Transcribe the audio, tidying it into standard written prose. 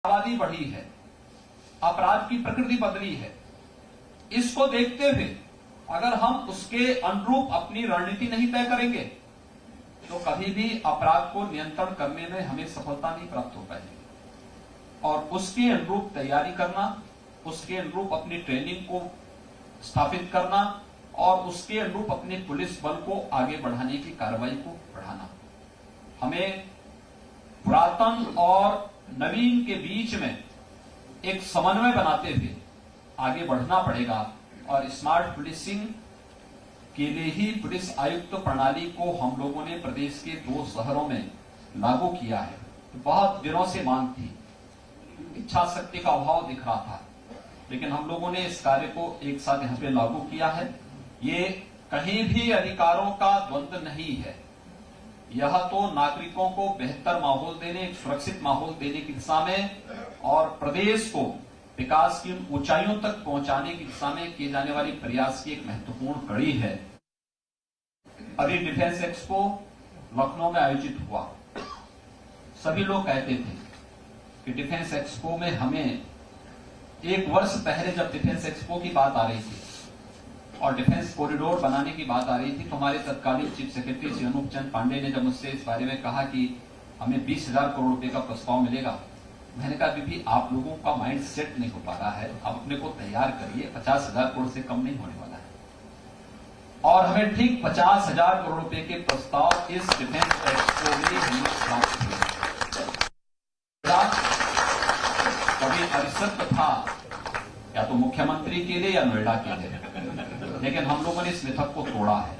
आबादी बढ़ी है, अपराध की प्रकृति बदली है। इसको देखते हुए अगर हम उसके अनुरूप अपनी रणनीति नहीं तय करेंगे तो कभी भी अपराध को नियंत्रण करने में हमें सफलता नहीं प्राप्त हो पाएगी। और उसके अनुरूप तैयारी करना, उसके अनुरूप अपनी ट्रेनिंग को स्थापित करना और उसके अनुरूप अपने पुलिस बल को आगे बढ़ाने की कार्रवाई को बढ़ाना। हमें पुरातन और नवीन के बीच में एक समन्वय बनाते हुए आगे बढ़ना पड़ेगा। और स्मार्ट पुलिसिंग के लिए ही पुलिस आयुक्त प्रणाली को हम लोगों ने प्रदेश के 2 शहरों में लागू किया है। तो बहुत दिनों से मांग थी, इच्छा शक्ति का अभाव दिख रहा था, लेकिन हम लोगों ने इस कार्य को एक साथ यहां पे लागू किया है। ये कहीं भी अधिकारों का द्वंद्व नहीं है, यह तो नागरिकों को बेहतर माहौल देने, एक सुरक्षित माहौल देने की दिशा में और प्रदेश को विकास की ऊंचाइयों तक पहुंचाने की दिशा में किए जाने वाली प्रयास की एक महत्वपूर्ण कड़ी है। अभी डिफेंस एक्सपो लखनऊ में आयोजित हुआ। सभी लोग कहते थे कि डिफेंस एक्सपो में हमें 1 वर्ष पहले जब डिफेंस एक्सपो की बात आ रही थी और डिफेंस कॉरिडोर बनाने की बात आ रही थी तो हमारे तत्कालीन चीफ सेक्रेटरी श्री अनूप चंद पांडे ने जब मुझसे इस बारे में कहा कि हमें 20,000 करोड़ रुपए का प्रस्ताव मिलेगा, मैंने कहा अभी आप लोगों का माइंड सेट नहीं हो पा रहा है, आप अपने को तैयार करिए, 50,000 करोड़ से कम नहीं होने वाला है। और हमें ठीक 50,000 करोड़ रुपए के प्रस्ताव इस डिफेंस एक्सपो में प्राप्त हुए। कभी अरिसत था या तो मुख्यमंत्री के लिए या नोएडा के लिए, लेकिन हम लोगों ने इस मिथक को तोड़ा है।